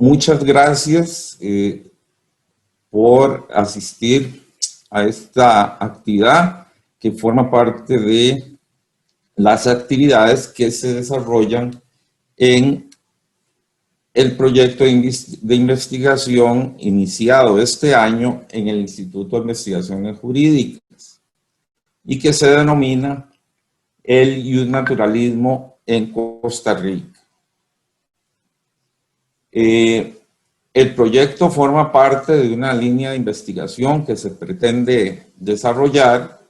Muchas gracias por asistir a esta actividad que forma parte de las actividades que se desarrollan en el proyecto de investigación iniciado este año en el Instituto de Investigaciones Jurídicas y que se denomina el Justnaturalismo en Costa Rica. El proyecto forma parte de una línea de investigación que se pretende desarrollar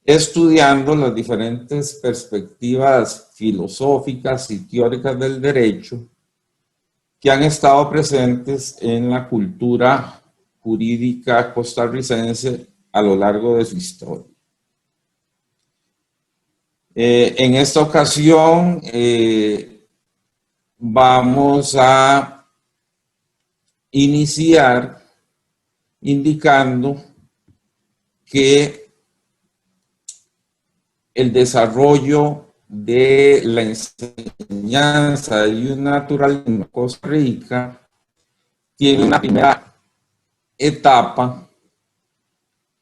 estudiando las diferentes perspectivas filosóficas y teóricas del derecho que han estado presentes en la cultura jurídica costarricense a lo largo de su historia. En esta ocasión vamos a iniciar indicando que el desarrollo de la enseñanza del Justnaturalismo en Costa Rica tiene una primera etapa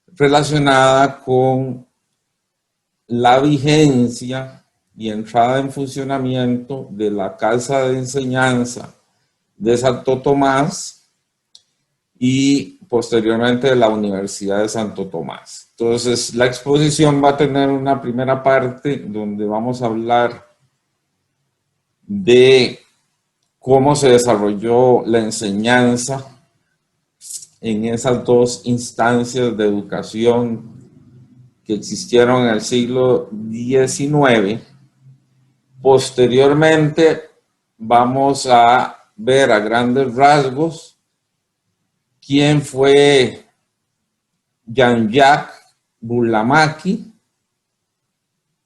relacionada con la vigencia y entrada en funcionamiento de la Casa de Enseñanza de Santo Tomás y posteriormente de la Universidad de Santo Tomás. Entonces, la exposición va a tener una primera parte donde vamos a hablar de cómo se desarrolló la enseñanza en esas dos instancias de educación que existieron en el siglo XIX. Posteriormente, vamos a ver a grandes rasgos quién fue Jean-Jacques Burlamaqui,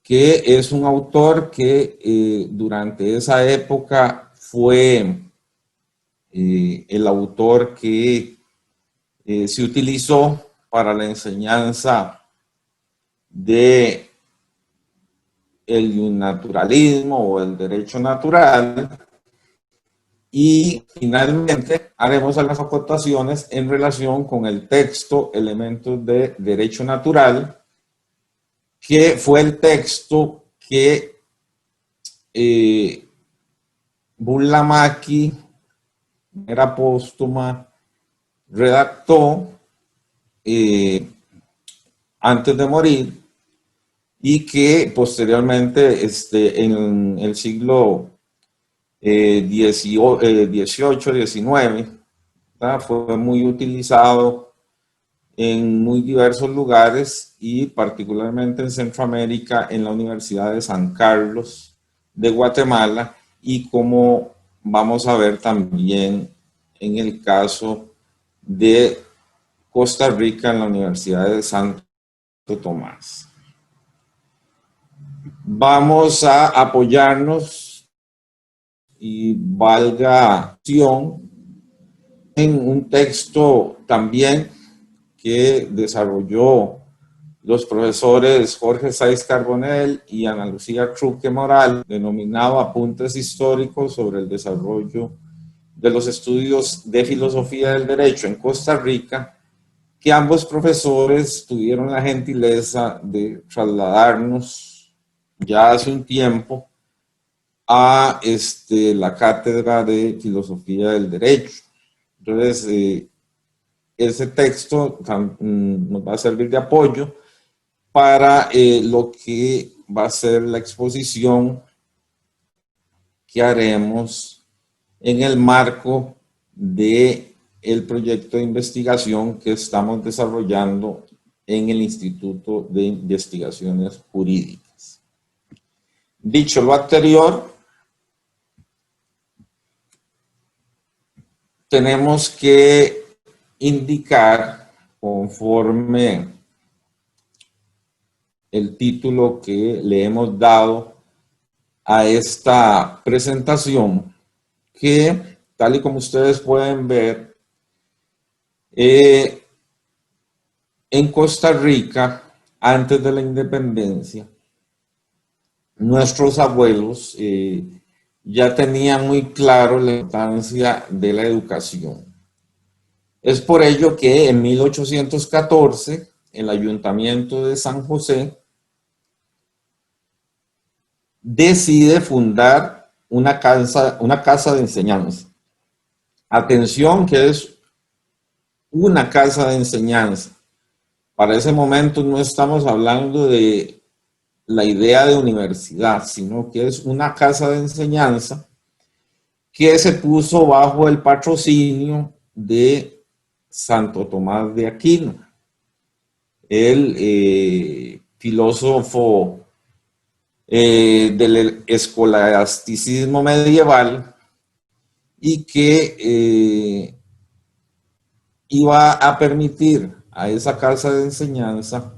que es un autor que durante esa época fue el autor que se utilizó para la enseñanza de el justnaturalismo o el derecho natural. Y finalmente haremos algunas acotaciones en relación con el texto Elementos de Derecho Natural, que fue el texto que Burlamaqui, era póstuma, redactó antes de morir y que posteriormente en el siglo XVIII, XIX, fue muy utilizado en muy diversos lugares y particularmente en Centroamérica, en la Universidad de San Carlos de Guatemala y como vamos a ver también en el caso de Costa Rica en la Universidad de Santo Tomás. Vamos a apoyarnos y valga acción en un texto también que desarrolló los profesores Jorge Sáiz Carbonell y Ana Lucía Truque Moral, denominado Apuntes Históricos sobre el desarrollo de los estudios de filosofía del derecho en Costa Rica, que ambos profesores tuvieron la gentileza de trasladarnos ya hace un tiempo a la Cátedra de Filosofía del Derecho. Entonces, ese texto nos va a servir de apoyo para lo que va a ser la exposición que haremos en el marco de el proyecto de investigación que estamos desarrollando en el Instituto de Investigaciones Jurídicas. Dicho lo anterior, tenemos que indicar, conforme el título que le hemos dado a esta presentación, que tal y como ustedes pueden ver, en Costa Rica, antes de la independencia, nuestros abuelos ya tenían muy claro la importancia de la educación. Es por ello que en 1814 el Ayuntamiento de San José decide fundar una casa de enseñanza. Atención, que es una casa de enseñanza. Para ese momento no estamos hablando de la idea de universidad, sino que es una casa de enseñanza que se puso bajo el patrocinio de Santo Tomás de Aquino, el filósofo del escolasticismo medieval, y que iba a permitir a esa casa de enseñanza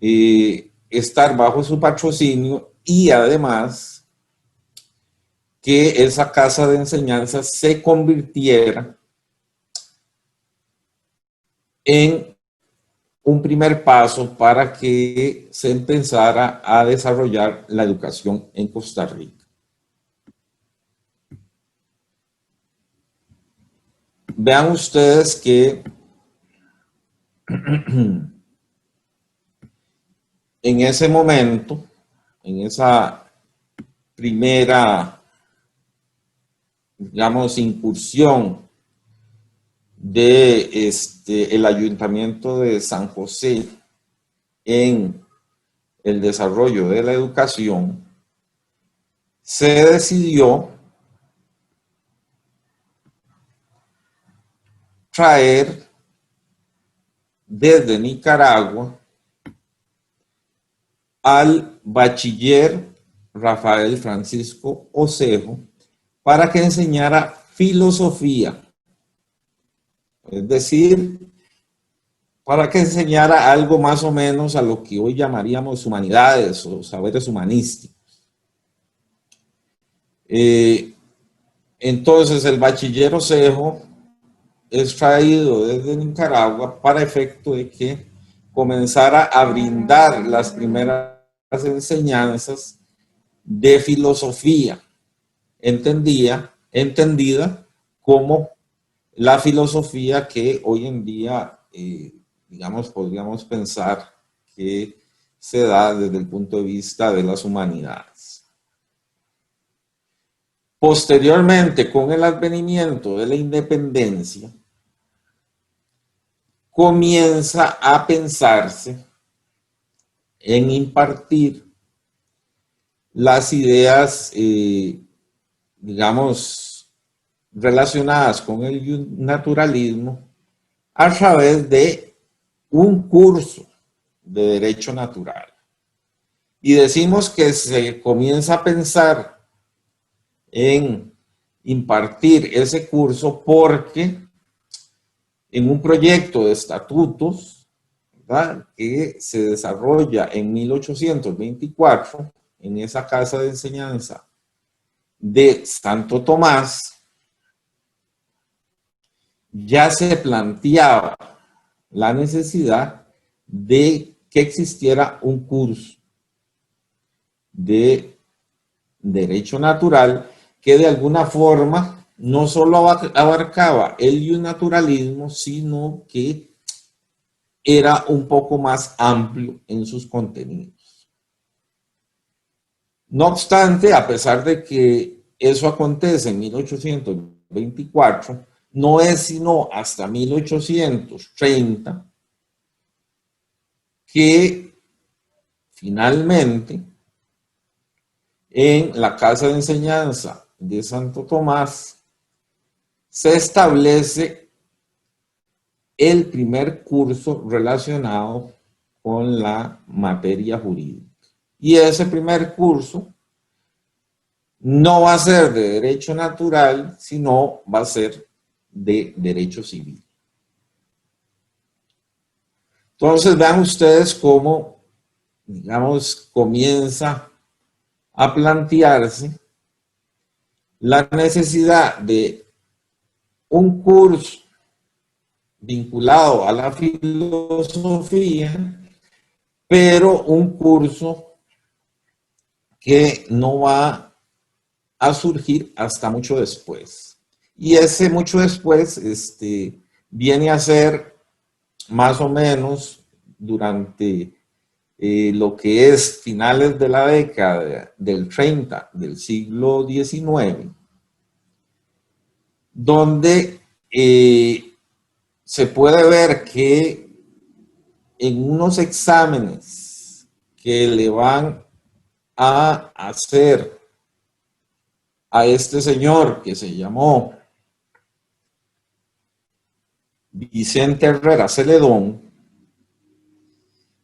estar bajo su patrocinio, y además que esa casa de enseñanza se convirtiera en un primer paso para que se empezara a desarrollar la educación en Costa Rica. Vean ustedes que en ese momento, en esa primera, digamos, incursión de el Ayuntamiento de San José en el desarrollo de la educación, se decidió traer desde Nicaragua al bachiller Rafael Francisco Osejo para que enseñara filosofía, es decir, para que enseñara algo más o menos a lo que hoy llamaríamos humanidades o saberes humanísticos. Entonces el bachiller Osejo es traído desde Nicaragua para efecto de que comenzara a brindar las primeras enseñanzas de filosofía, entendida como la filosofía que hoy en día, digamos, podríamos pensar que se da desde el punto de vista de las humanidades. Posteriormente, con el advenimiento de la independencia, comienza a pensarse en impartir las ideas, digamos, relacionadas con el naturalismo a través de un curso de derecho natural. Y decimos que se comienza a pensar en impartir ese curso porque en un proyecto de estatutos, ¿verdad?, que se desarrolla en 1824 en esa casa de enseñanza de Santo Tomás, ya se planteaba la necesidad de que existiera un curso de derecho natural que de alguna forma no solo abarcaba el naturalismo, sino que era un poco más amplio en sus contenidos. No obstante, a pesar de que eso acontece en 1824, no es sino hasta 1830 que finalmente en la Casa de Enseñanza de Santo Tomás se establece el primer curso relacionado con la materia jurídica. Y ese primer curso no va a ser de derecho natural, sino va a ser de derecho civil. Entonces vean ustedes cómo, digamos, comienza a plantearse la necesidad de un curso vinculado a la filosofía, pero un curso que no va a surgir hasta mucho después. Y ese mucho después viene a ser más o menos durante lo que es finales de la década del 30 del siglo XIX, donde se puede ver que en unos exámenes que le van a hacer a este señor que se llamó Vicente Herrera Celedón,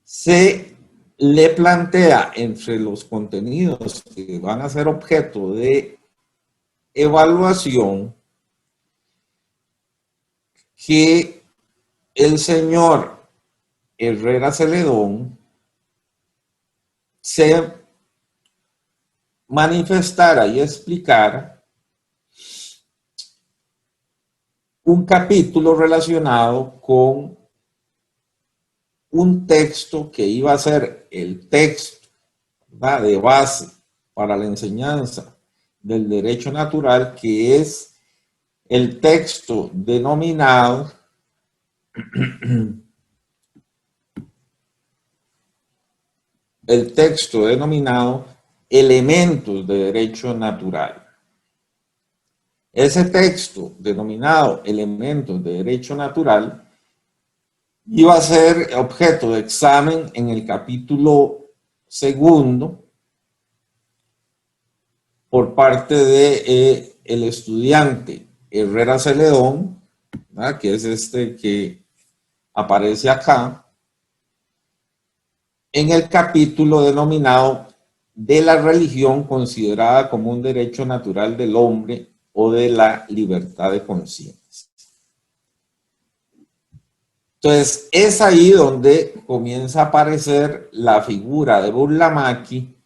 se le plantea entre los contenidos que van a ser objeto de evaluación que el señor Herrera Celedón se manifestara y explicara un capítulo relacionado con un texto que iba a ser el texto, ¿verdad?, de base para la enseñanza del derecho natural, que es el texto denominado Elementos de Derecho Natural. Ese texto denominado Elementos de Derecho Natural iba a ser objeto de examen en el capítulo segundo por parte de el estudiante Herrera Celedón, ¿verdad?, que es este que aparece acá, en el capítulo denominado de la religión considerada como un derecho natural del hombre o de la libertad de conciencia. Entonces, es ahí donde comienza a aparecer la figura de Burlamaqui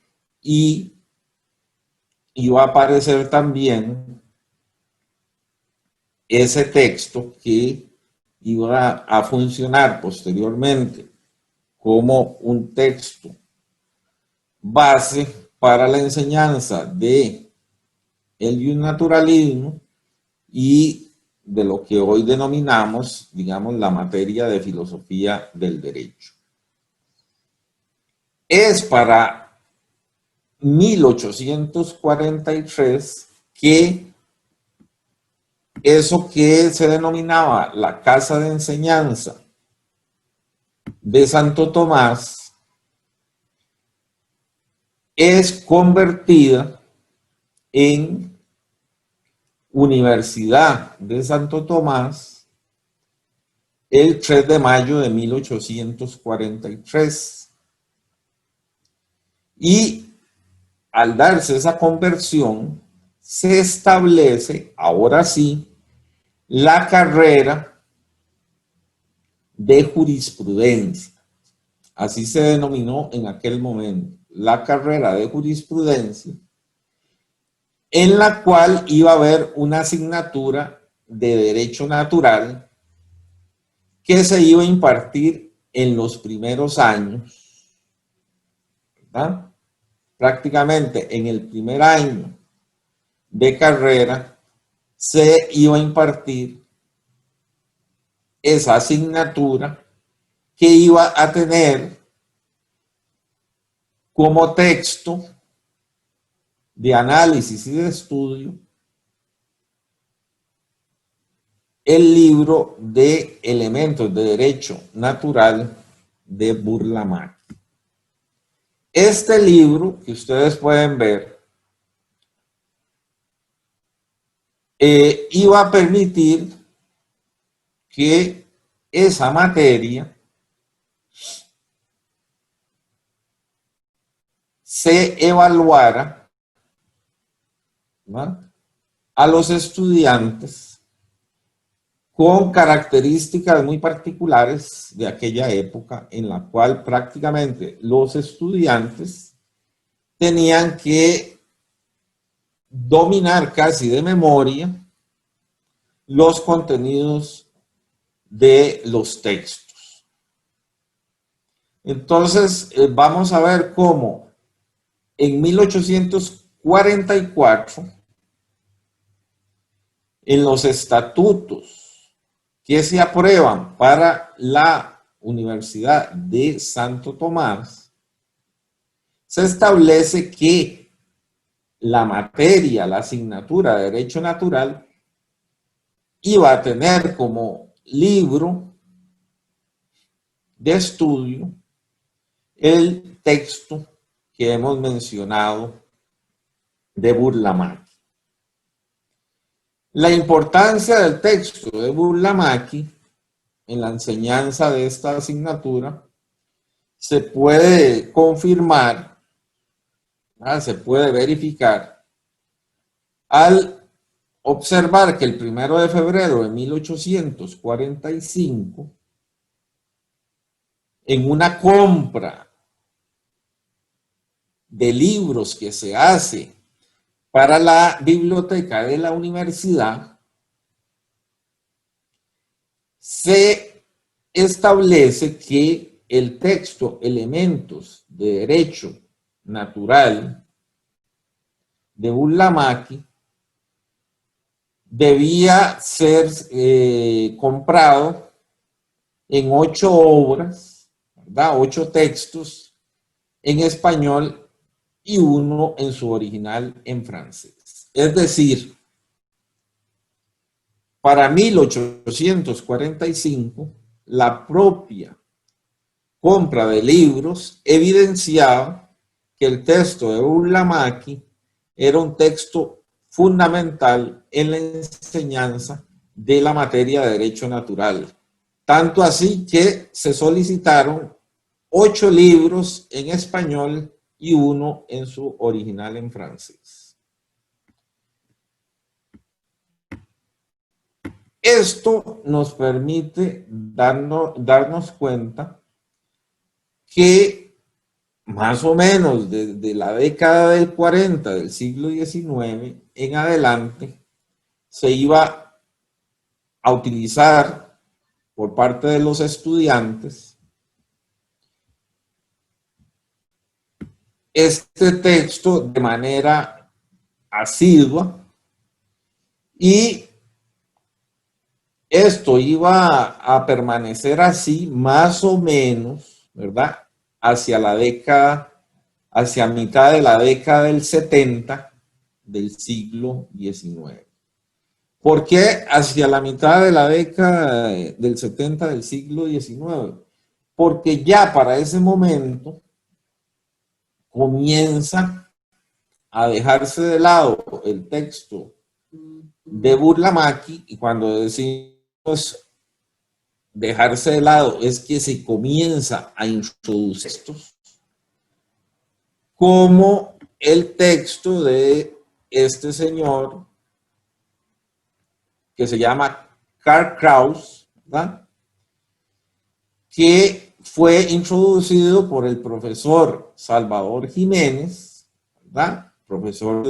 y va a aparecer también ese texto que iba a funcionar posteriormente como un texto base para la enseñanza de el naturalismo y de lo que hoy denominamos, digamos, la materia de filosofía del derecho. Es para 1843 que eso que se denominaba la Casa de Enseñanza de Santo Tomás es convertida en Universidad de Santo Tomás el 3 de mayo de 1843. Y al darse esa conversión, se establece, ahora sí, la carrera de jurisprudencia. Así se denominó en aquel momento, la carrera de jurisprudencia, en la cual iba a haber una asignatura de derecho natural que se iba a impartir en los primeros años, ¿verdad? Prácticamente en el primer año de carrera se iba a impartir esa asignatura que iba a tener como texto de análisis y de estudio el libro de Elementos de Derecho Natural de Burlamaqui. Este libro que ustedes pueden ver iba a permitir que esa materia se evaluara, ¿no?, a los estudiantes con características muy particulares de aquella época, en la cual prácticamente los estudiantes tenían que dominar casi de memoria los contenidos de los textos. Entonces, vamos a ver cómo en 1844 en los estatutos que se aprueban para la Universidad de Santo Tomás, se establece que la materia, la asignatura de Derecho Natural, iba a tener como libro de estudio el texto que hemos mencionado de Burlamaqui. La importancia del texto de Burlamaqui en la enseñanza de esta asignatura se puede confirmar, se puede verificar al observar que el 1 de febrero de 1845, en una compra de libros que se hace para la biblioteca de la universidad, se establece que el texto Elementos de Derecho Natural de Burlamaqui debía ser comprado en 8 obras, ¿verdad? 8 textos en español y 1 en su original en francés. Es decir, para 1845, la propia compra de libros evidenciaba que el texto de Burlamaqui era un texto fundamental en la enseñanza de la materia de derecho natural. Tanto así que se solicitaron 8 libros en español y 1 en su original en francés. Esto nos permite darnos cuenta que más o menos desde la década del 40 del siglo XIX en adelante se iba a utilizar por parte de los estudiantes este texto de manera asidua, y esto iba a permanecer así más o menos, ¿verdad? Hacia mitad de la década del 70 del siglo XIX. ¿Por qué hacia la mitad de la década del 70 del siglo XIX? Porque ya para ese momento comienza a dejarse de lado el texto de Burlamaqui, y cuando decimos dejarse de lado es que se comienza a introducir estos como el texto de este señor que se llama Karl Kraus, ¿verdad? Que fue introducido por el profesor Salvador Jiménez, ¿verdad? Profesor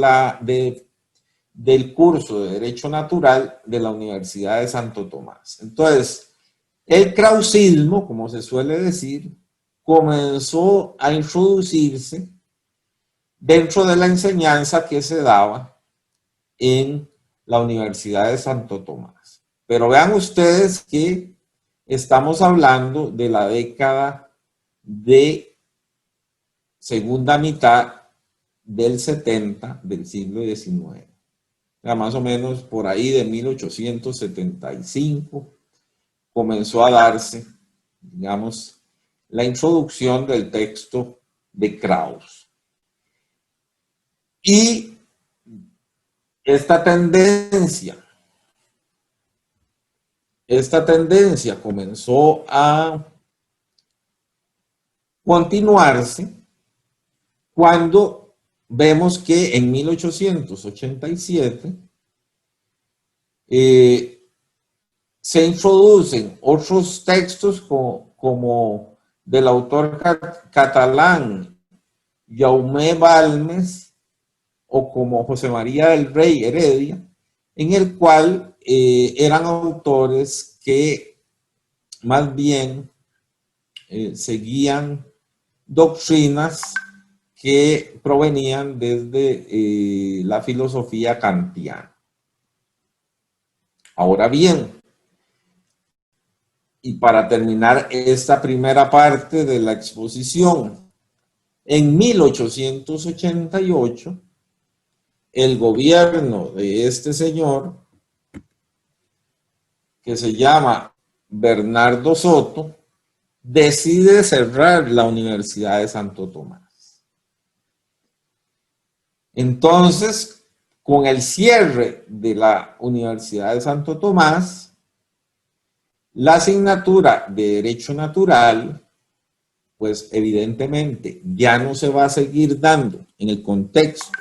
del curso de Derecho Natural de la Universidad de Santo Tomás. Entonces, el krausismo, como se suele decir, comenzó a introducirse dentro de la enseñanza que se daba en la Universidad de Santo Tomás. Pero vean ustedes que estamos hablando de la década de segunda mitad del 70 del siglo XIX. Más o menos por ahí de 1875 comenzó a darse, digamos, la introducción del texto de Kraus. Y esta tendencia comenzó a continuarse cuando vemos que en 1887 se introducen otros textos como del autor catalán Jaume Balmes o como José María del Rey Heredia, en el cual eran autores que más bien seguían doctrinas que provenían desde la filosofía kantiana. Ahora bien, y para terminar esta primera parte de la exposición, en 1888, el gobierno de este señor, que se llama Bernardo Soto, decide cerrar la Universidad de Santo Tomás. Entonces, con el cierre de la Universidad de Santo Tomás, la asignatura de Derecho Natural, pues evidentemente ya no se va a seguir dando en el contexto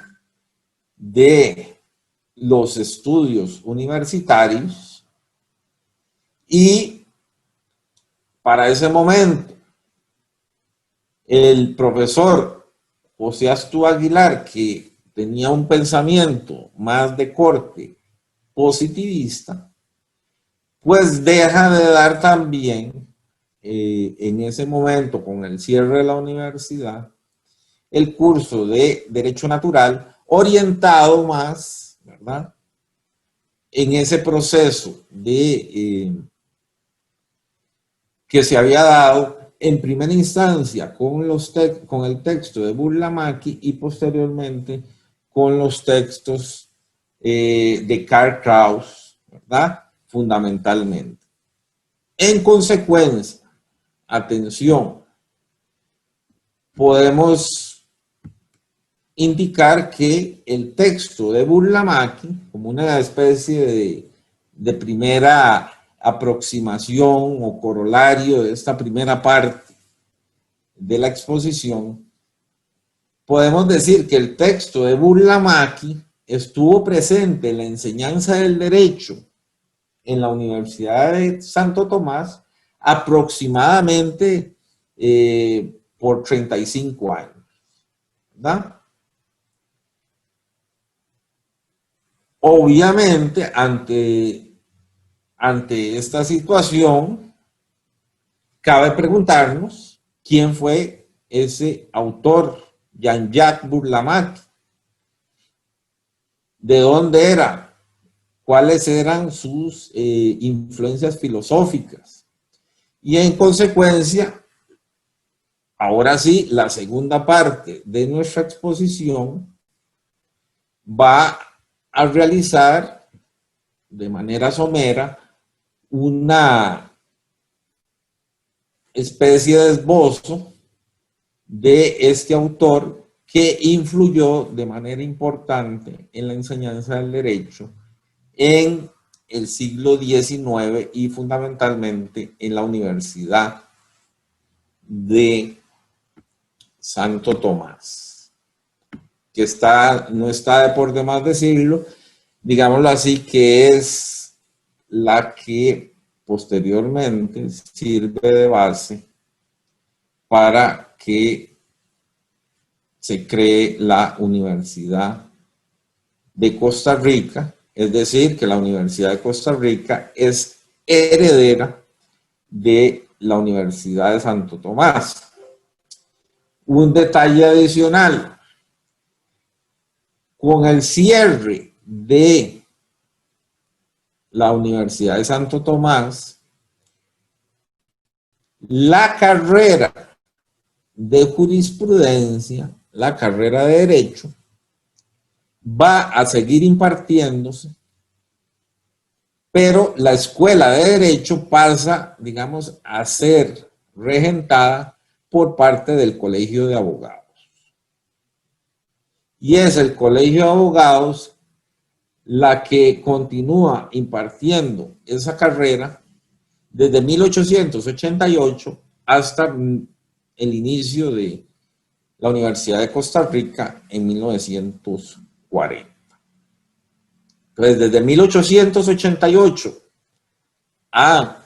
de los estudios universitarios, y para ese momento el profesor José Astú Aguilar, que tenía un pensamiento más de corte positivista, pues deja de dar también en ese momento, con el cierre de la universidad, el curso de Derecho Natural orientado más, ¿verdad?, en ese proceso de que se había dado en primera instancia con el texto de Burlamaqui y posteriormente con los textos de Karl Kraus, ¿verdad?, fundamentalmente. En consecuencia, atención, podemos indicar que el texto de Burlamaqui, como una especie de primera aproximación o corolario de esta primera parte de la exposición, podemos decir que el texto de Burlamaqui estuvo presente en la enseñanza del derecho en la Universidad de Santo Tomás aproximadamente por 35 años, ¿verdad? Obviamente, ante esta situación, cabe preguntarnos quién fue ese autor, Jean-Jacques Burlamaqui, de dónde era, cuáles eran sus influencias filosóficas. Y en consecuencia, ahora sí, la segunda parte de nuestra exposición va a realizar de manera somera una especie de esbozo de este autor que influyó de manera importante en la enseñanza del derecho en el siglo XIX y fundamentalmente en la Universidad de Santo Tomás, que no está de por demás decirlo, digámoslo así, que es la que posteriormente sirve de base para que se cree la Universidad de Costa Rica, es decir, que la Universidad de Costa Rica es heredera de la Universidad de Santo Tomás. Un detalle adicional, con el cierre de la Universidad de Santo Tomás, la carrera de jurisprudencia, la carrera de derecho, va a seguir impartiéndose, pero la escuela de derecho pasa, digamos, a ser regentada por parte del Colegio de Abogados. Y es el Colegio de Abogados la que continúa impartiendo esa carrera desde 1888 hasta el inicio de la Universidad de Costa Rica en 1940. Entonces, desde 1888 a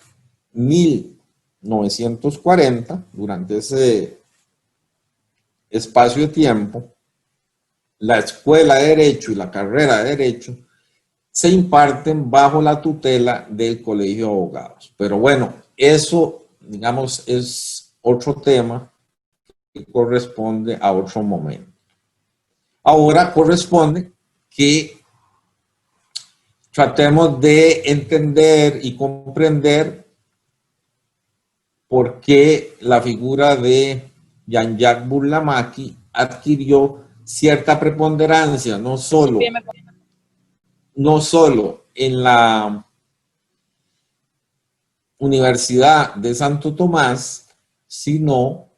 1940, durante ese espacio de tiempo, la escuela de Derecho y la carrera de Derecho se imparten bajo la tutela del Colegio de Abogados. Pero bueno, eso, digamos, es otro tema que corresponde a otro momento. Ahora corresponde que tratemos de entender y comprender por qué la figura de Jean-Jacques Burlamaqui adquirió cierta preponderancia, no solo en la Universidad de Santo Tomás, sino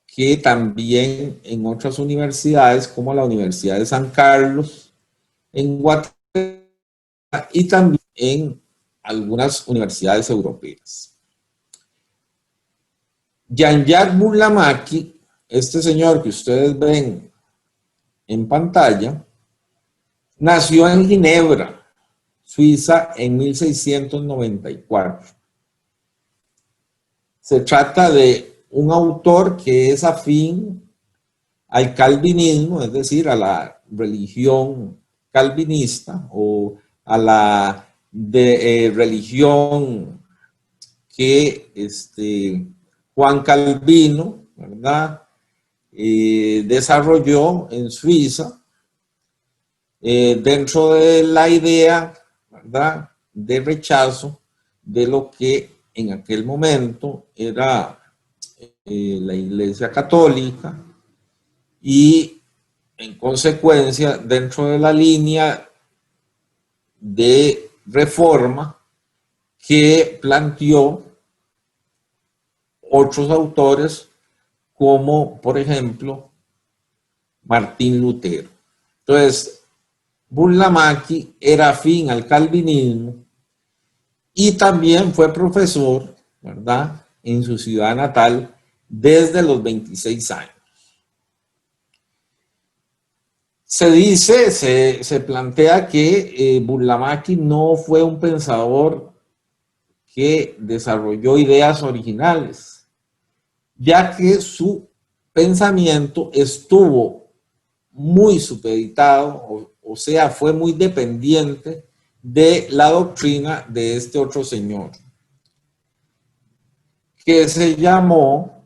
que también en otras universidades como la Universidad de San Carlos, en Guatemala y también en algunas universidades europeas. Jean-Jacques Burlamaqui, este señor que ustedes ven en pantalla, nació en Ginebra, Suiza, en 1694. Se trata de un autor que es afín al calvinismo, es decir, a la religión calvinista o a la religión que Juan Calvino, ¿verdad?, desarrolló en Suiza, dentro de la idea, ¿verdad?, de rechazo de lo que en aquel momento era la Iglesia Católica y, en consecuencia, dentro de la línea de reforma que planteó otros autores como, por ejemplo, Martín Lutero. Entonces, Burlamaqui era afín al calvinismo y también fue profesor, ¿verdad?, en su ciudad natal desde los 26 años. Se dice, se plantea que Burlamaqui no fue un pensador que desarrolló ideas originales, ya que su pensamiento estuvo muy supeditado, o sea, fue muy dependiente de la doctrina de este otro señor, que se llamó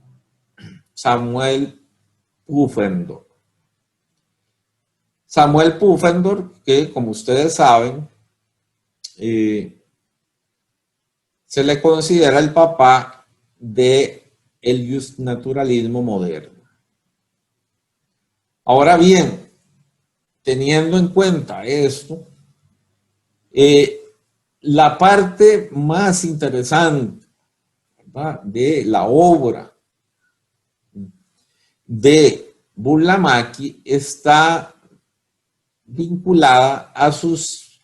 Samuel Pufendorf. Samuel Pufendorf, que como ustedes saben, se le considera el papá del justnaturalismo moderno. Ahora bien, teniendo en cuenta esto, la parte más interesante, ¿verdad?, de la obra de Burlamaqui está vinculada a sus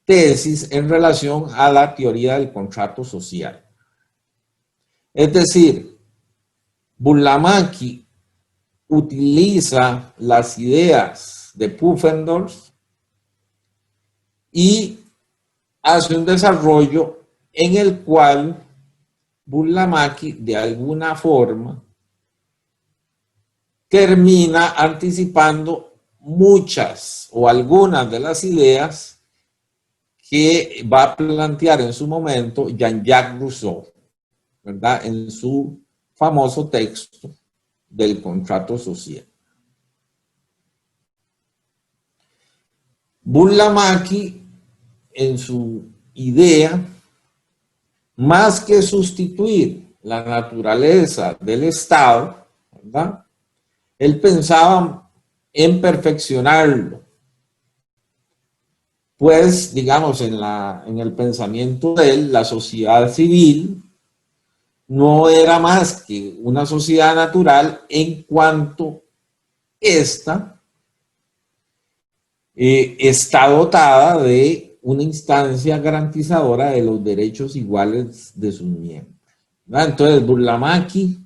tesis en relación a la teoría del contrato social. Es decir, Burlamaqui utiliza las ideas de Pufendorf y hace un desarrollo en el cual Burlamaqui, de alguna forma, termina anticipando muchas o algunas de las ideas que va a plantear en su momento Jean-Jacques Rousseau, ¿verdad?, en su famoso texto del contrato social. Burlamaqui, en su idea, más que sustituir la naturaleza del Estado, ¿verdad?, él pensaba en perfeccionarlo. Pues, digamos, en el pensamiento de él, la sociedad civil no era más que una sociedad natural en cuanto esta está dotada de una instancia garantizadora de los derechos iguales de sus miembros, ¿verdad? Entonces, Burlamaqui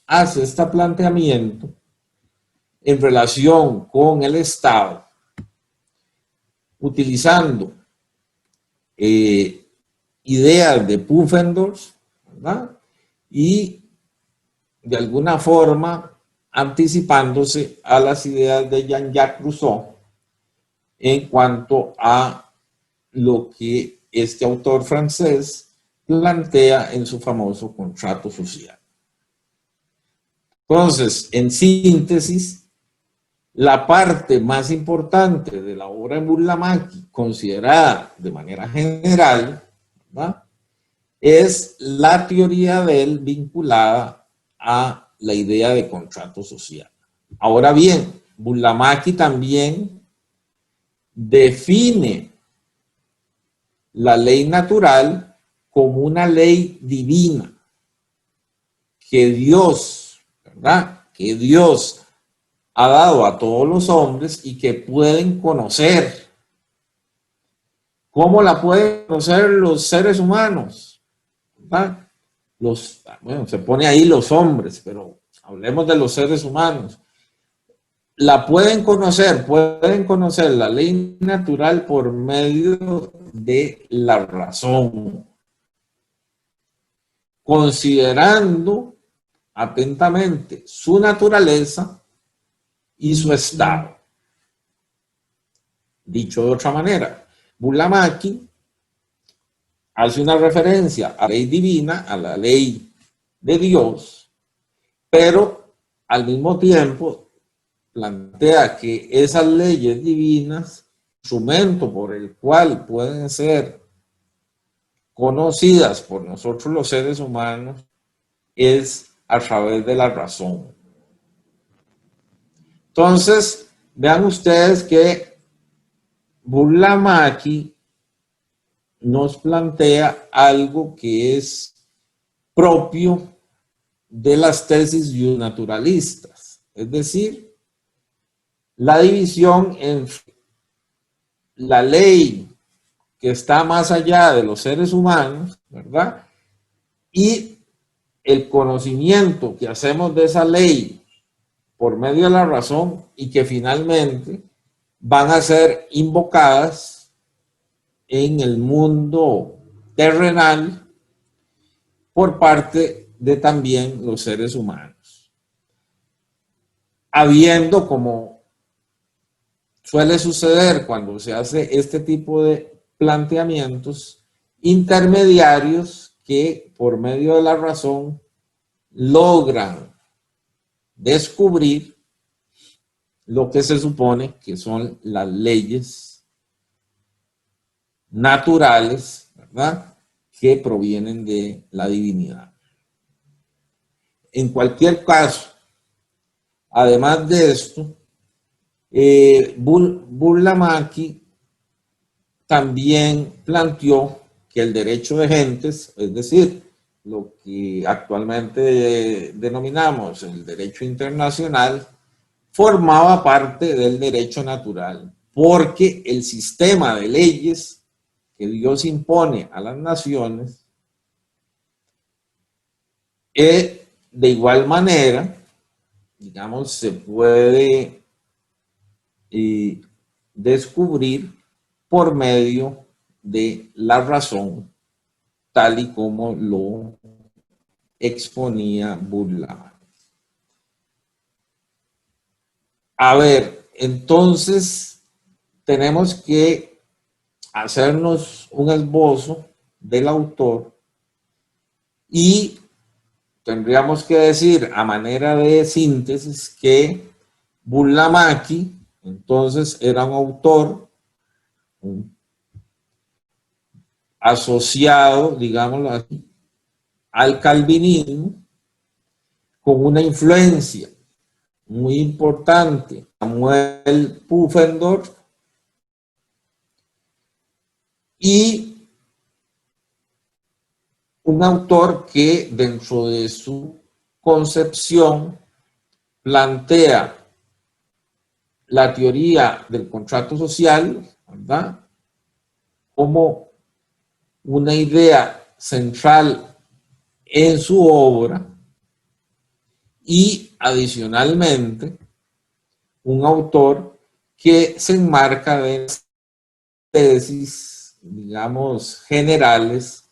hace este planteamiento en relación con el Estado, utilizando ideas de Pufendorf, ¿verdad?, y de alguna forma anticipándose a las ideas de Jean-Jacques Rousseau en cuanto a lo que este autor francés plantea en su famoso contrato social. Entonces, en síntesis, la parte más importante de la obra de Burlamaqui, considerada de manera general, ¿verdad?, es la teoría de él vinculada a la idea de contrato social. Ahora bien, Burlamaqui también define la ley natural como una ley divina que Dios, ¿verdad?, que Dios ha dado a todos los hombres y que pueden conocer. ¿Cómo la pueden conocer los seres humanos? ¿Verdad? Bueno, se pone ahí los hombres, pero hablemos de los seres humanos. La pueden conocer la ley natural por medio de la razón, considerando atentamente su naturaleza y su estado. Dicho de otra manera, Burlamaqui hace una referencia a la ley divina, a la ley de Dios, pero al mismo tiempo plantea que esas leyes divinas, instrumento por el cual pueden ser conocidas por nosotros los seres humanos, es a través de la razón. Entonces, vean ustedes que Burlamaqui nos plantea algo que es propio de las tesis naturalistas, es decir, la división en la ley que está más allá de los seres humanos, ¿verdad?, y el conocimiento que hacemos de esa ley por medio de la razón y que finalmente van a ser invocadas en el mundo terrenal por parte de también los seres humanos. Habiendo, como suele suceder cuando se hace este tipo de planteamientos, intermediarios que por medio de la razón logran descubrir lo que se supone que son las leyes naturales, ¿verdad?, que provienen de la divinidad. En cualquier caso, además de esto, Burlamaqui también planteó que el derecho de gentes, es decir, lo que actualmente denominamos el derecho internacional, formaba parte del derecho natural, porque el sistema de leyes que Dios impone a las naciones, de igual manera, digamos, se puede descubrir por medio de la razón, tal y como lo exponía Burlamaqui. A ver, entonces tenemos que hacernos un esbozo del autor y tendríamos que decir a manera de síntesis que Burlamaqui entonces era un autor asociado, digámoslo así, al calvinismo, con una influencia muy importante, Samuel Pufendorf, y un autor que dentro de su concepción plantea la teoría del contrato social, ¿verdad?, como una idea central en su obra, y adicionalmente un autor que se enmarca de tesis, digamos, generales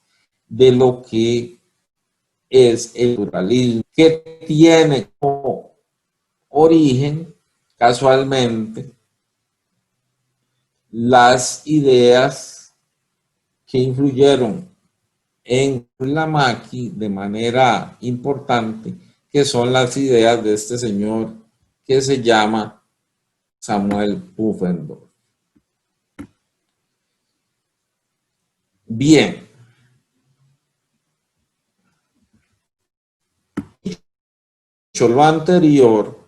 de lo que es el pluralismo, que tiene como origen, casualmente, las ideas que influyeron en Burlamaqui de manera importante, que son las ideas de este señor que se llama Samuel Pufendorf. Bien. Dicho lo anterior,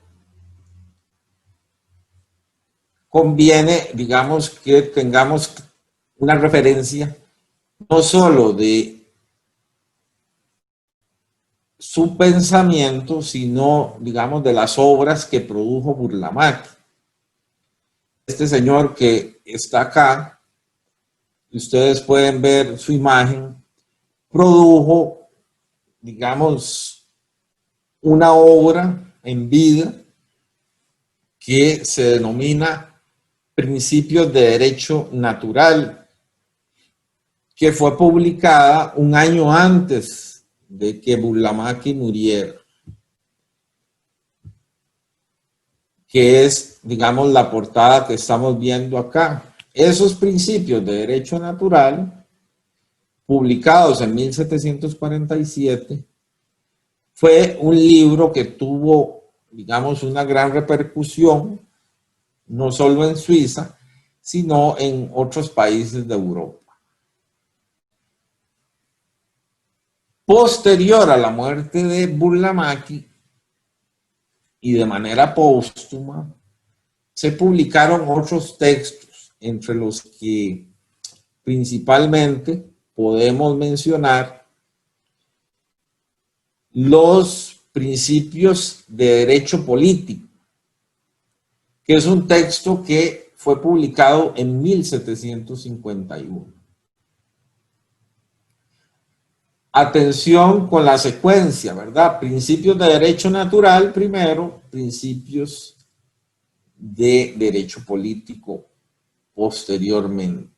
conviene, digamos, que tengamos una referencia no solo de su pensamiento, sino, digamos, de las obras que produjo Burlamaqui. Este señor que está acá, ustedes pueden ver su imagen, produjo, digamos, una obra en vida que se denomina Principios de Derecho Natural, que fue publicada un año antes de que Burlamaqui muriera, que es, digamos, la portada que estamos viendo acá. Esos principios de derecho natural, publicados en 1747, fue un libro que tuvo, digamos, una gran repercusión, no solo en Suiza, sino en otros países de Europa. Posterior a la muerte de Burlamaqui y de manera póstuma, se publicaron otros textos, entre los que principalmente podemos mencionar los principios de derecho político, que es un texto que fue publicado en 1751. Atención con la secuencia, ¿verdad? Principios de derecho natural primero, principios de derecho político posteriormente.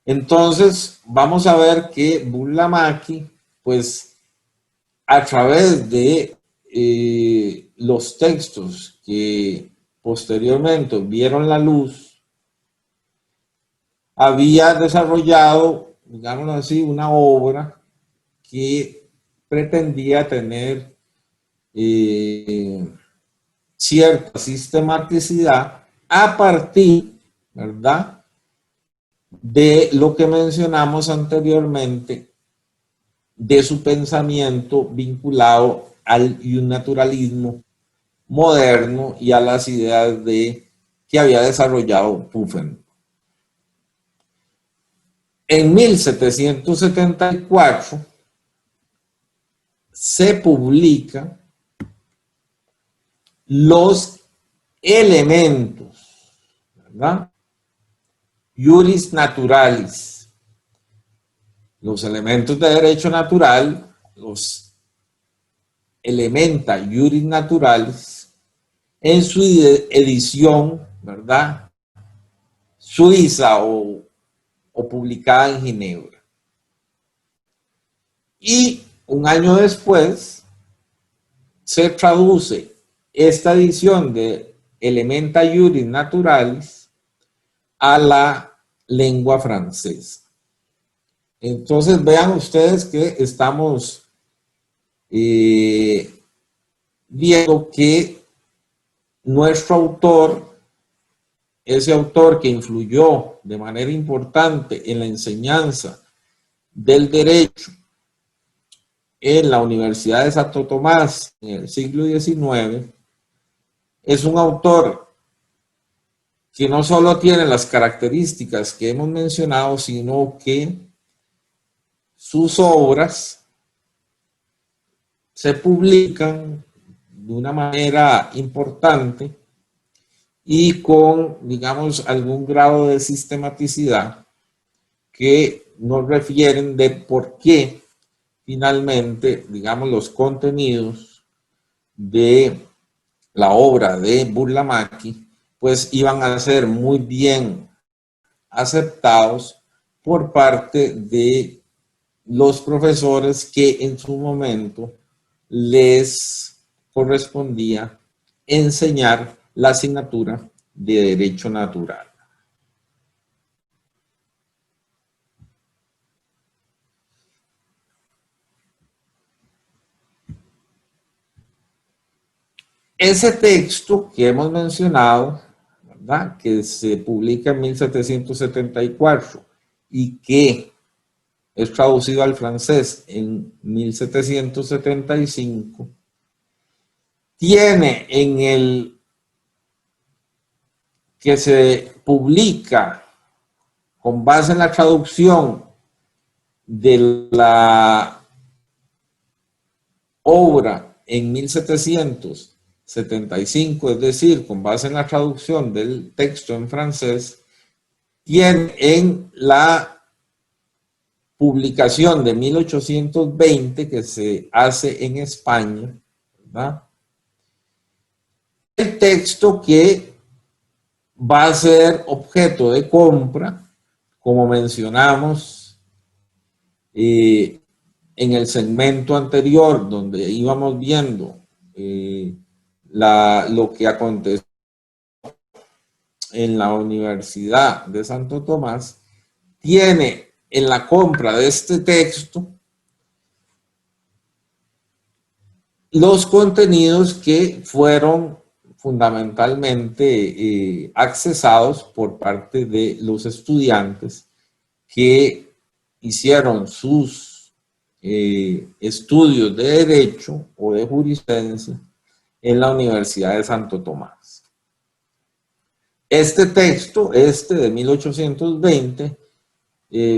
Entonces, vamos a ver que Burlamaqui, pues, a través de los textos que posteriormente vieron la luz, había desarrollado, digamos así, una obra que pretendía tener cierta sistematicidad a partir, ¿verdad?, de lo que mencionamos anteriormente, de su pensamiento vinculado al naturalismo moderno y a las ideas que había desarrollado Pufendorf. En 1774 se publica los elementos, ¿verdad?, Iuris Naturalis, los elementos de derecho natural, los Elementa Iuris Naturalis, en su edición, ¿verdad?, suiza o publicada en Ginebra. Y un año después se traduce esta edición de Elementa Iuris Naturalis a la lengua francesa. Entonces vean ustedes que estamos viendo que nuestro autor, ese autor que influyó de manera importante en la enseñanza del derecho en la Universidad de Santo Tomás en el siglo XIX, es un autor que no solo tiene las características que hemos mencionado, sino que sus obras se publican de una manera importante y con, digamos, algún grado de sistematicidad que nos refieren de por qué finalmente, digamos, los contenidos de la obra de Burlamaqui pues iban a ser muy bien aceptados por parte de los profesores que en su momento les correspondía enseñar la asignatura de Derecho Natural. ese texto que hemos mencionado, ¿verdad?, que se publica en 1774 y que es traducido al francés en 1775, tiene en el que se publica con base en la traducción de la obra en 1775, es decir, con base en la traducción del texto en francés, tiene en la publicación de 1820 que se hace en España, ¿verdad?, el texto que va a ser objeto de compra, como mencionamos en el segmento anterior, donde íbamos viendo lo que aconteció en la Universidad de Santo Tomás, tiene en la compra de este texto los contenidos que fueron fundamentalmente accesados por parte de los estudiantes que hicieron sus estudios de Derecho o de Jurisprudencia en la Universidad de Santo Tomás. Este texto, de 1820,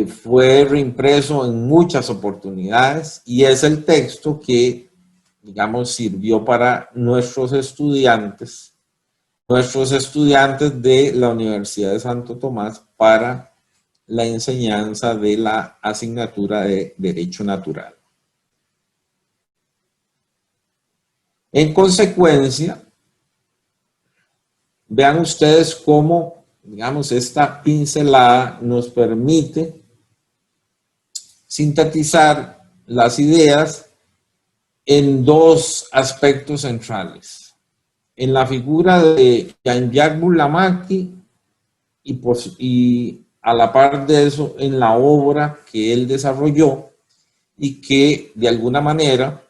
fue reimpreso en muchas oportunidades y es el texto que, digamos, sirvió para nuestros estudiantes de la Universidad de Santo Tomás para la enseñanza de la asignatura de Derecho Natural. En consecuencia, vean ustedes cómo, digamos, esta pincelada nos permite sintetizar las ideas en dos aspectos centrales. En la figura de Jean-Jacques Burlamaqui y a la par de eso en la obra que él desarrolló y que de alguna manera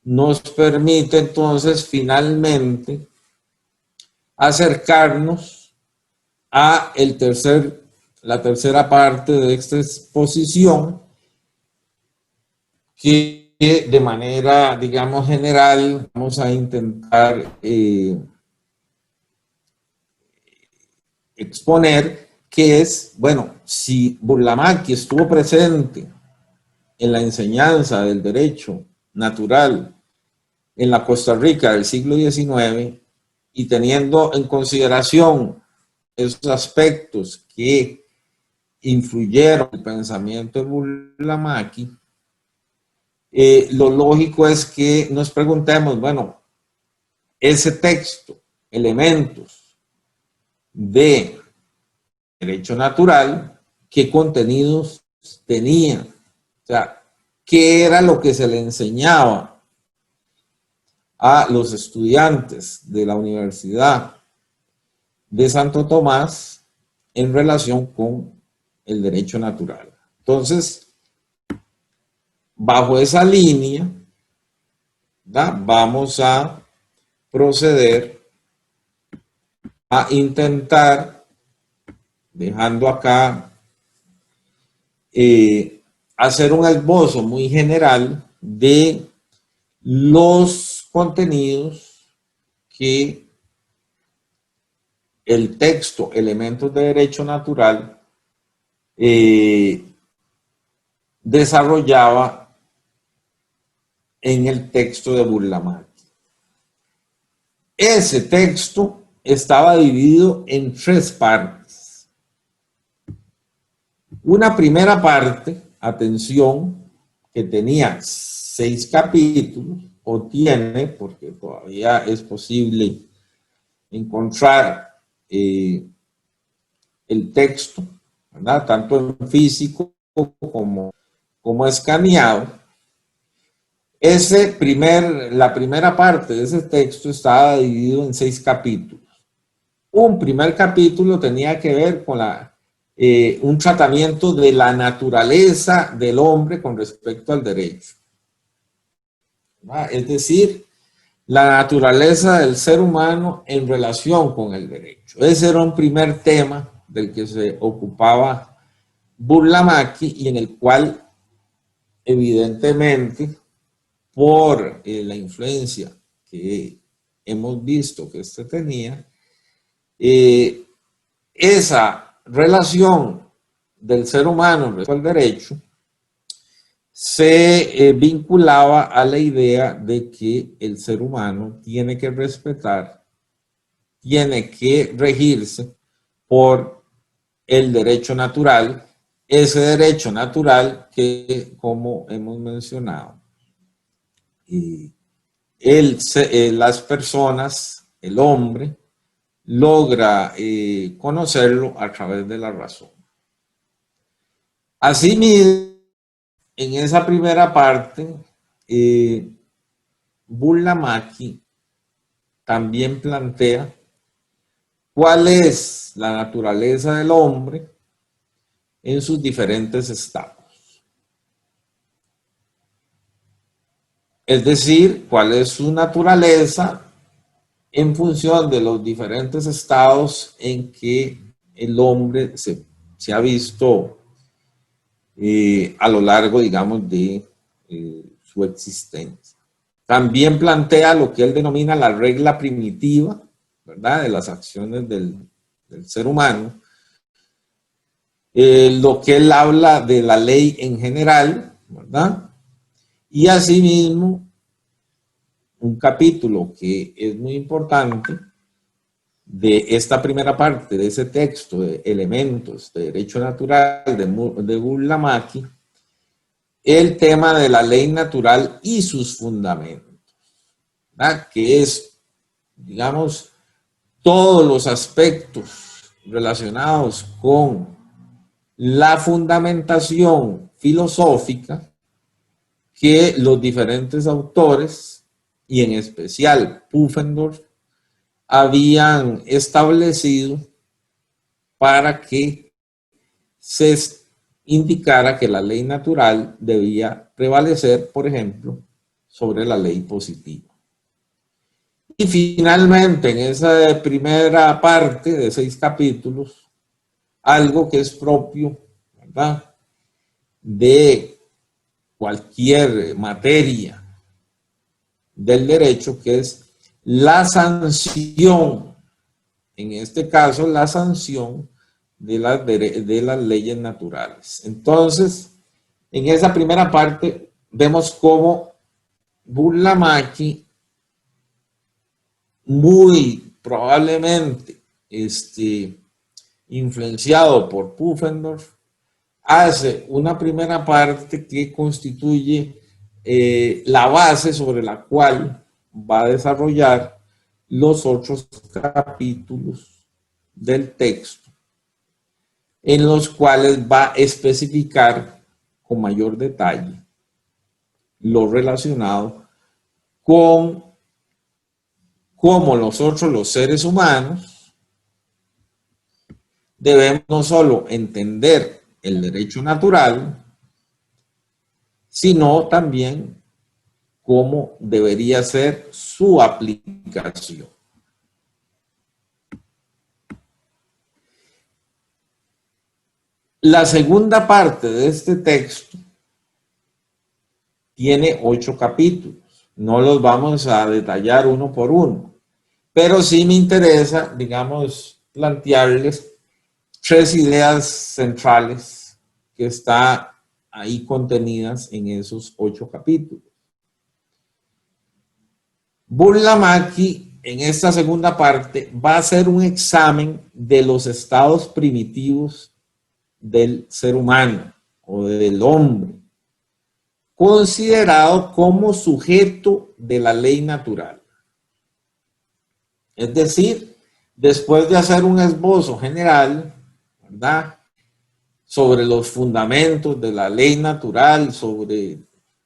nos permite entonces finalmente acercarnos a la tercera parte de esta exposición, que de manera, digamos, general vamos a intentar exponer, que es, bueno, si Burlamaqui estuvo presente en la enseñanza del derecho natural en la Costa Rica del siglo XIX, y teniendo en consideración esos aspectos que influyeron en el pensamiento de Burlamaqui, lo lógico es que nos preguntemos, bueno, ese texto, elementos de derecho natural, ¿qué contenidos tenía? O sea, ¿qué era lo que se le enseñaba a los estudiantes de la Universidad de Santo Tomás en relación con el derecho natural? Entonces, bajo esa línea, ¿verdad?, vamos a proceder a intentar, dejando acá, hacer un esbozo muy general de los contenidos que el texto Elementos de Derecho Natural desarrollaba en el texto de Burlamaqui. Ese texto estaba dividido en tres partes. Una primera parte, atención, que tenía 6 capítulos, o tiene, porque todavía es posible encontrar el texto, ¿verdad?, tanto en físico como escaneado. La primera parte de ese texto estaba dividido en 6 capítulos. Un primer capítulo tenía que ver con un tratamiento de la naturaleza del hombre con respecto al derecho. Es decir, la naturaleza del ser humano en relación con el derecho. Ese era un primer tema del que se ocupaba Burlamaqui y en el cual, evidentemente, por la influencia que hemos visto que este tenía, esa relación del ser humano respecto al derecho se vinculaba a la idea de que el ser humano tiene que respetar, tiene que regirse por el derecho natural, ese derecho natural que, como hemos mencionado, las personas, el hombre, logra conocerlo a través de la razón. Asimismo, en esa primera parte, Burlamaqui también plantea cuál es la naturaleza del hombre en sus diferentes estados. Es decir, cuál es su naturaleza en función de los diferentes estados en que el hombre se ha visto a lo largo, digamos, de su existencia. También plantea lo que él denomina la regla primitiva, ¿verdad?, de las acciones del ser humano. Lo que él habla de la ley en general, ¿verdad? Y asimismo, un capítulo que es muy importante de esta primera parte de ese texto de elementos de derecho natural de Burlamaqui, el tema de la ley natural y sus fundamentos, ¿verdad?, que es, digamos, todos los aspectos relacionados con la fundamentación filosófica que los diferentes autores, y en especial Pufendorf, habían establecido para que se indicara que la ley natural debía prevalecer, por ejemplo, sobre la ley positiva. Y finalmente, en esa primera parte de 6 capítulos, algo que es propio, ¿verdad?, de cualquier materia del derecho, que es la sanción, en este caso la sanción de las leyes naturales. Entonces, en esa primera parte vemos cómo Burlamaqui, muy probablemente influenciado por Pufendorf, hace una primera parte que constituye la base sobre la cual va a desarrollar los otros capítulos del texto, en los cuales va a especificar con mayor detalle lo relacionado con cómo nosotros los seres humanos debemos no solo entender el derecho natural, sino también cómo debería ser su aplicación. La segunda parte de este texto tiene 8 capítulos. No los vamos a detallar uno por uno, pero sí me interesa, digamos, plantearles 3 ideas centrales que están ahí contenidas en esos 8 capítulos. Burlamaqui, en esta segunda parte, va a hacer un examen de los estados primitivos del ser humano o del hombre, considerado como sujeto de la ley natural. Es decir, después de hacer un esbozo general, ¿verdad?, sobre los fundamentos de la ley natural, sobre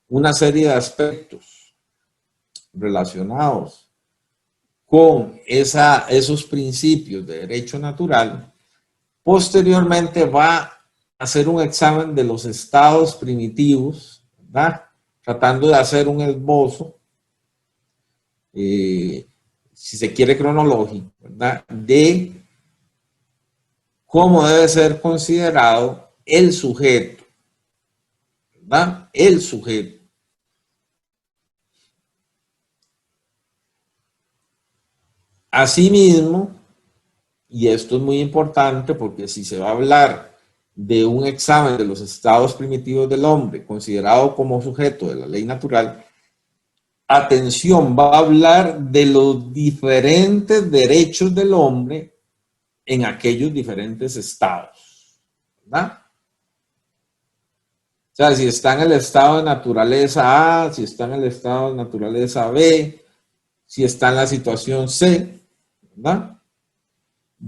una serie de aspectos relacionados con esos principios de derecho natural, posteriormente va a hacer un examen de los estados primitivos, ¿verdad?, tratando de hacer un esbozo si se quiere cronológico, ¿verdad? De cómo debe ser considerado el sujeto, ¿verdad? El sujeto. Asimismo, y esto es muy importante porque si se va a hablar de un examen de los estados primitivos del hombre considerado como sujeto de la ley natural, atención, va a hablar de los diferentes derechos del hombre en aquellos diferentes estados, ¿verdad? O sea, si está en el estado de naturaleza A, si está en el estado de naturaleza B, si está en la situación C, ¿verdad?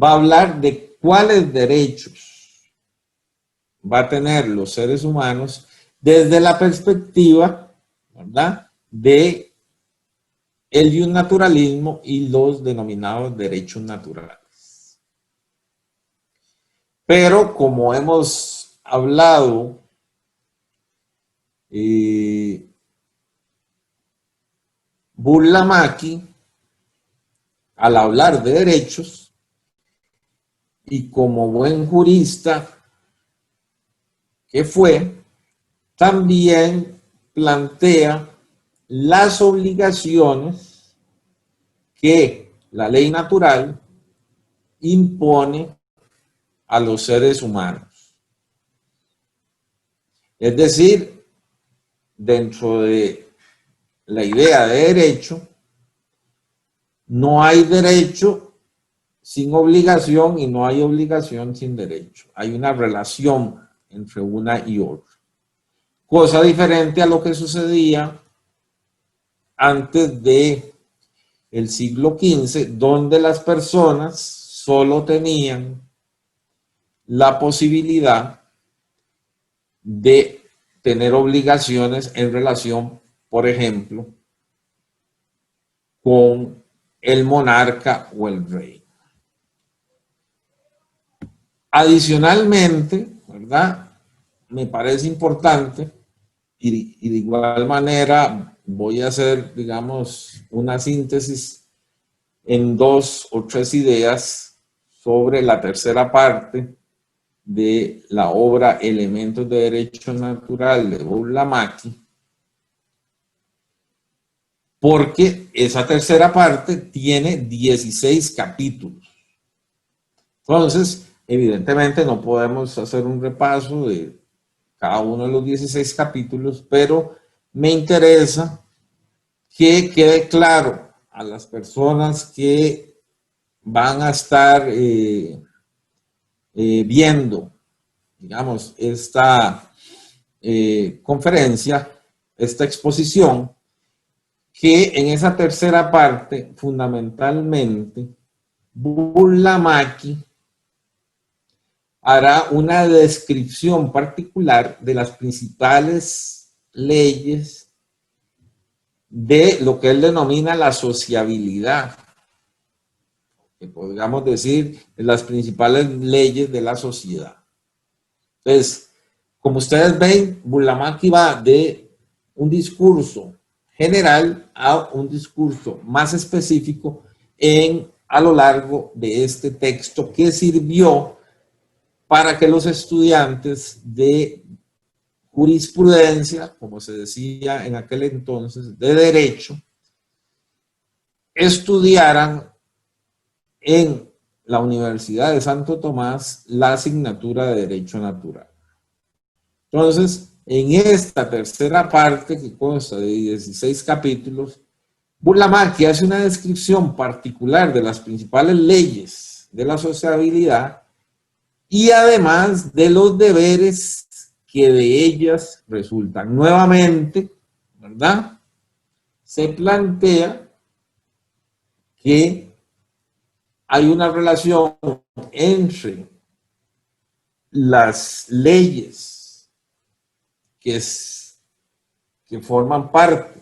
Va a hablar de cuáles derechos va a tener los seres humanos desde la perspectiva, ¿verdad?, de el naturalismo y los denominados derechos naturales. Pero como hemos hablado, Burlamaqui, al hablar de derechos, y como buen jurista que fue, también plantea las obligaciones que la ley natural impone a los seres humanos. Es decir, dentro de la idea de derecho, no hay derecho sin obligación y no hay obligación sin derecho. Hay una relación entre una y otra. Cosa diferente a lo que sucedía antes de el siglo XV, donde las personas solo tenían la posibilidad de tener obligaciones en relación, por ejemplo, con el monarca o el rey. Adicionalmente, ¿verdad?, me parece importante y de igual manera voy a hacer, digamos, una síntesis en 2 o 3 ideas sobre la tercera parte de la obra Elementos de Derecho Natural de Burlamaqui, porque esa tercera parte tiene 16 capítulos. Entonces, evidentemente no podemos hacer un repaso de cada uno de los 16 capítulos, pero me interesa que quede claro a las personas que van a estar viendo, digamos, esta conferencia, esta exposición, que en esa tercera parte, fundamentalmente, Burlamaqui hará una descripción particular de las principales leyes de lo que él denomina la sociabilidad, que podríamos decir las principales leyes de la sociedad. Entonces, como ustedes ven, Burlamaqui va de un discurso general a un discurso más específico a lo largo de este texto que sirvió para que los estudiantes de jurisprudencia, como se decía en aquel entonces, de derecho, estudiaran en la Universidad de Santo Tomás la asignatura de Derecho Natural. Entonces, en esta tercera parte, que consta de 16 capítulos, Burlamaqui hace una descripción particular de las principales leyes de la sociabilidad y además de los deberes que de ellas resultan. Nuevamente, ¿verdad?, se plantea que hay una relación entre las leyes que forman parte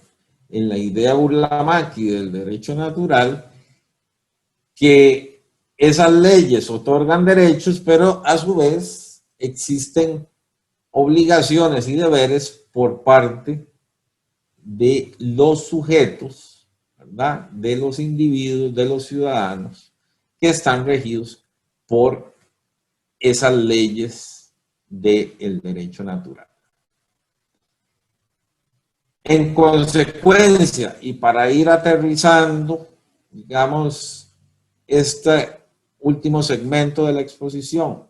en la idea Burlamaqui del derecho natural, que esas leyes otorgan derechos, pero a su vez existen obligaciones y deberes por parte de los sujetos, ¿verdad?, de los individuos, de los ciudadanos, que están regidos por esas leyes del derecho natural. En consecuencia, y para ir aterrizando, digamos, este último segmento de la exposición,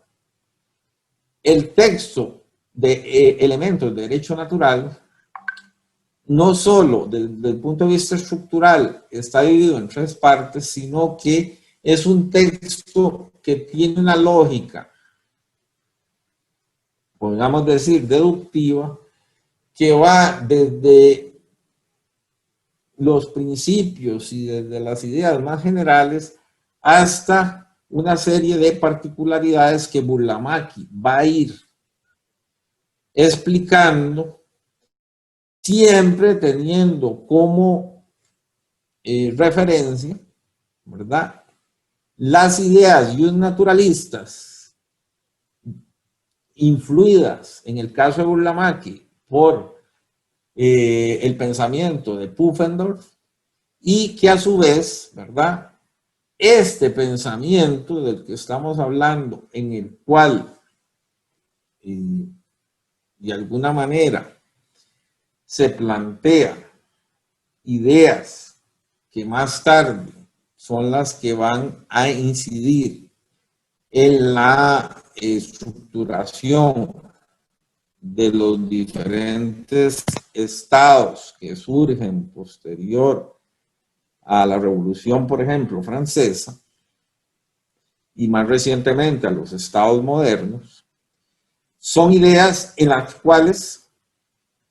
el texto de elementos de derecho natural, no solo desde el punto de vista estructural está dividido en 3 partes, sino que es un texto que tiene una lógica, podríamos decir, deductiva, que va desde los principios y desde las ideas más generales hasta una serie de particularidades que Burlamaqui va a ir explicando, siempre teniendo como referencia, ¿verdad?, las ideas naturalistas influidas, en el caso de Burlamaqui, por el pensamiento de Pufendorf, y que a su vez, ¿verdad?, este pensamiento del que estamos hablando, en el cual de alguna manera se plantea ideas que más tarde son las que van a incidir en la estructuración de los diferentes estados que surgen posterior a la Revolución, por ejemplo, francesa, y más recientemente a los estados modernos, son ideas en las cuales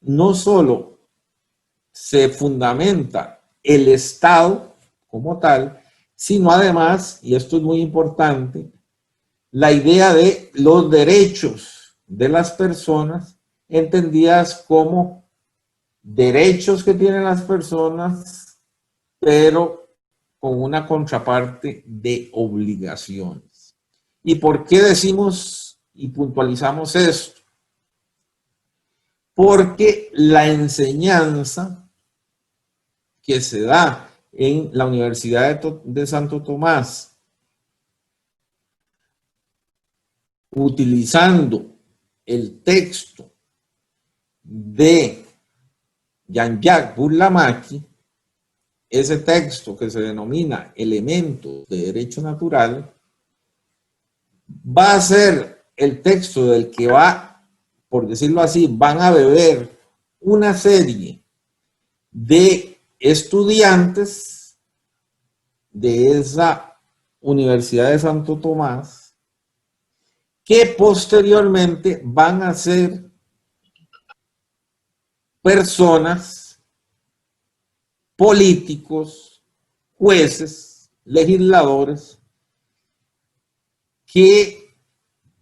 no solo se fundamenta el Estado como tal, sino además, y esto es muy importante, la idea de los derechos de las personas entendidas como derechos que tienen las personas, pero con una contraparte de obligaciones. ¿Y por qué decimos y puntualizamos esto? Porque la enseñanza que se da en la Universidad de Santo Tomás, utilizando el texto de Jean-Jacques Burlamaqui, ese texto que se denomina Elementos de Derecho Natural, va a ser el texto del que va, por decirlo así, van a beber una serie de estudiantes de esa Universidad de Santo Tomás, que posteriormente van a ser personas, políticos, jueces, legisladores, que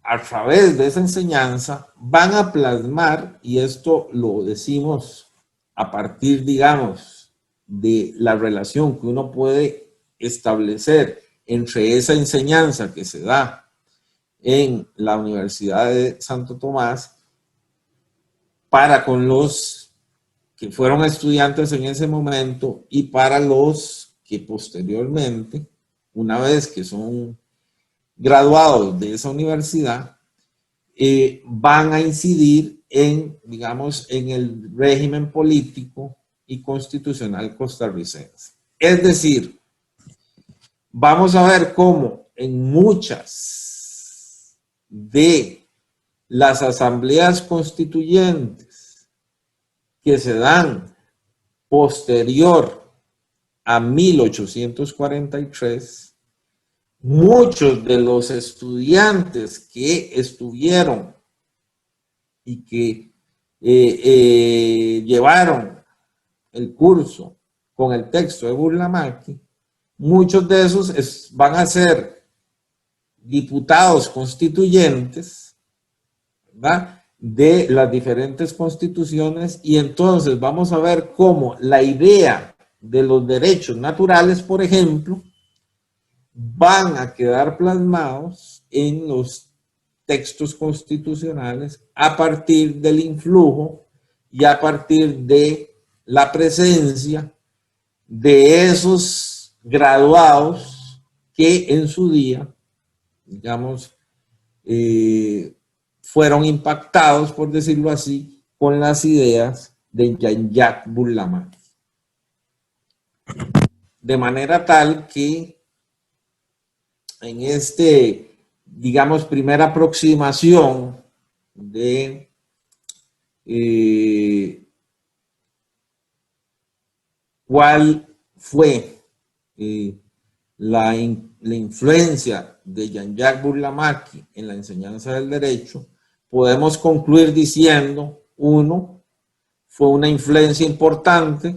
a través de esa enseñanza van a plasmar, y esto lo decimos a partir, digamos, de la relación que uno puede establecer entre esa enseñanza que se da en la Universidad de Santo Tomás para con los que fueron estudiantes en ese momento y para los que posteriormente, una vez que son graduados de esa universidad, van a incidir en, digamos, en el régimen político y constitucional costarricense. Es decir, vamos a ver cómo en muchas de las asambleas constituyentes que se dan posterior a 1843, muchos de los estudiantes que estuvieron y que llevaron el curso con el texto de Burlamaqui, muchos de esos van a ser diputados constituyentes, ¿verdad?, de las diferentes constituciones, y entonces vamos a ver cómo la idea de los derechos naturales, por ejemplo, van a quedar plasmados en los textos constitucionales a partir del influjo y a partir de la presencia de esos graduados que en su día, digamos, fueron impactados, por decirlo así, con las ideas de Jean-Jacques Burlamaqui. De manera tal que en digamos, primera aproximación de cuál fue la influencia de Jean-Jacques Burlamaqui en la enseñanza del derecho, podemos concluir diciendo, uno, fue una influencia importante,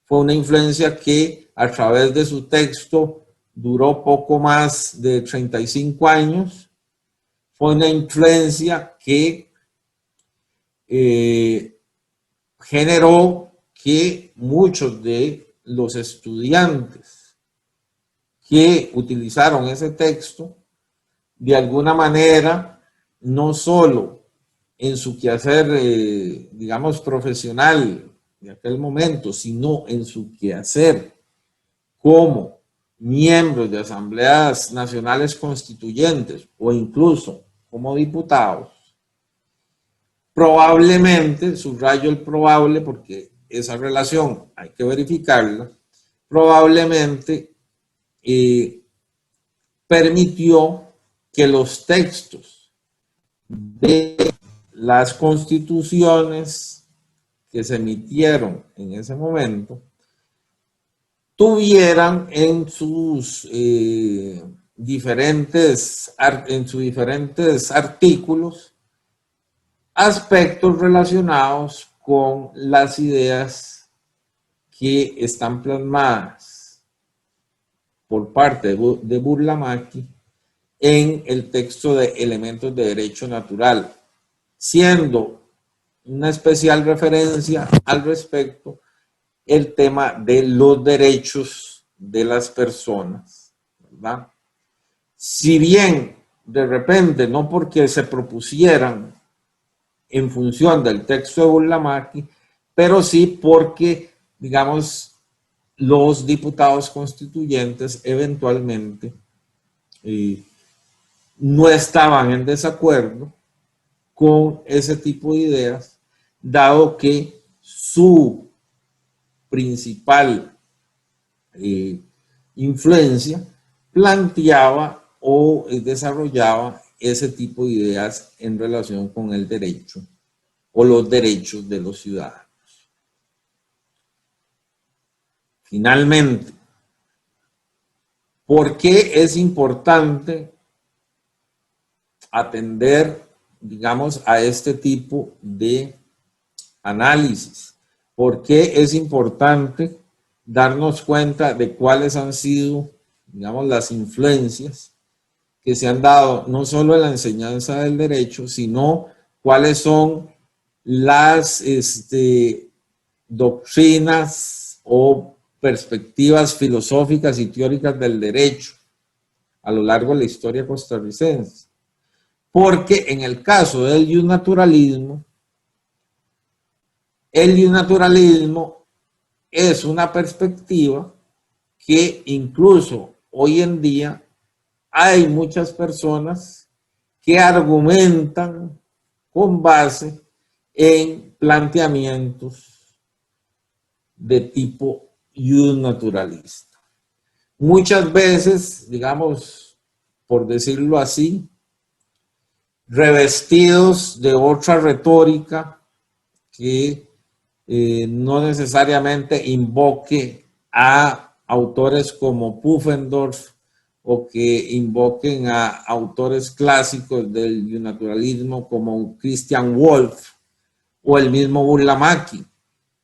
fue una influencia que a través de su texto duró poco más de 35 años, fue una influencia que generó que muchos de los estudiantes que utilizaron ese texto, de alguna manera, no solo en su quehacer, digamos, profesional de aquel momento, sino en su quehacer como miembros de asambleas nacionales constituyentes o incluso como diputados, probablemente, subrayo el probable porque esa relación hay que verificarla, probablemente permitió que los textos de las constituciones que se emitieron en ese momento tuvieran en sus diferentes artículos aspectos relacionados con las ideas que están plasmadas por parte de Burlamaqui en el texto de Elementos de Derecho Natural, siendo una especial referencia al respecto el tema de los derechos de las personas, ¿verdad? Si bien de repente, no porque se propusieran en función del texto de Burlamaqui, pero sí porque, digamos, los diputados constituyentes eventualmente no estaban en desacuerdo con ese tipo de ideas, dado que su principal influencia planteaba o desarrollaba ese tipo de ideas en relación con el derecho o los derechos de los ciudadanos. Finalmente, ¿por qué es importante atender, digamos, a este tipo de análisis? ¿Por qué es importante darnos cuenta de cuáles han sido, digamos, las influencias que se han dado no solo en la enseñanza del derecho, sino cuáles son las doctrinas o perspectivas filosóficas y teóricas del derecho a lo largo de la historia costarricense? Porque en el caso del iusnaturalismo, el iusnaturalismo es una perspectiva que incluso hoy en día hay muchas personas que argumentan con base en planteamientos de tipo iusnaturalista. Muchas veces, digamos, por decirlo así, revestidos de otra retórica que no necesariamente invoque a autores como Pufendorf o que invoquen a autores clásicos del iusnaturalismo como Christian Wolff o el mismo Burlamaqui,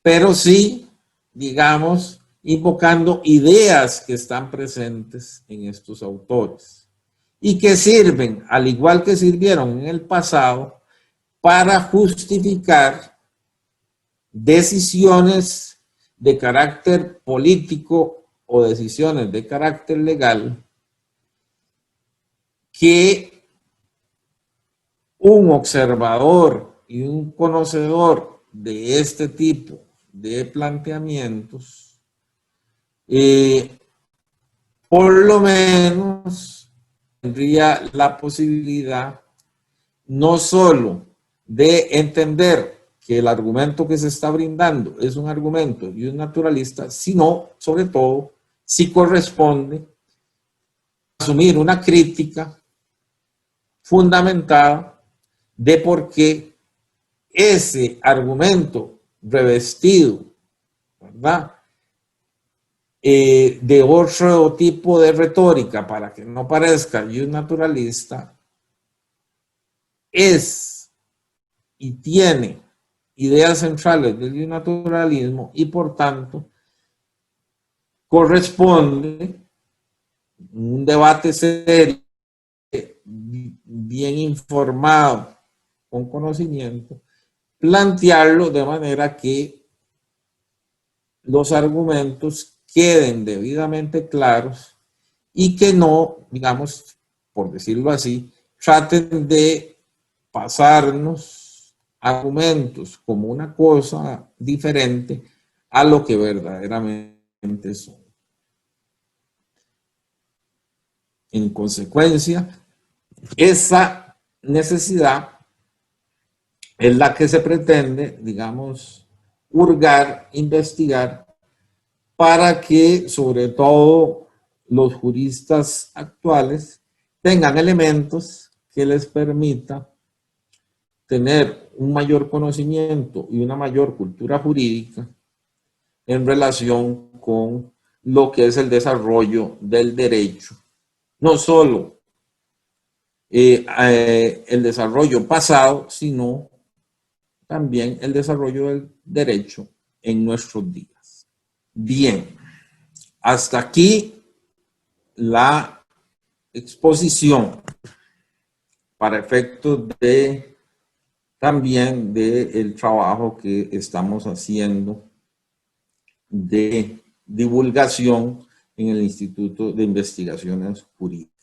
pero sí, digamos, invocando ideas que están presentes en estos autores y que sirven, al igual que sirvieron en el pasado, para justificar decisiones de carácter político o decisiones de carácter legal que un observador y un conocedor de este tipo de planteamientos por lo menos tendría la posibilidad no solo de entender que el argumento que se está brindando es un argumento y un naturalista, sino, sobre todo, si corresponde asumir una crítica fundamentada de por qué ese argumento revestido, ¿verdad?, de otro tipo de retórica para que no parezca yo un naturalista, es y tiene ideas centrales del naturalismo y por tanto corresponde un debate serio, bien informado, con conocimiento, plantearlo de manera que los argumentos queden debidamente claros y que no, digamos, por decirlo así, traten de pasarnos argumentos como una cosa diferente a lo que verdaderamente son. En consecuencia, esa necesidad es la que se pretende, digamos, hurgar, investigar, para que sobre todo los juristas actuales tengan elementos que les permita tener un mayor conocimiento y una mayor cultura jurídica en relación con lo que es el desarrollo del derecho. No solo el desarrollo pasado, sino también el desarrollo del derecho en nuestros días. Bien, hasta aquí la exposición para efectos de también del trabajo que estamos haciendo de divulgación en el Instituto de Investigaciones Jurídicas.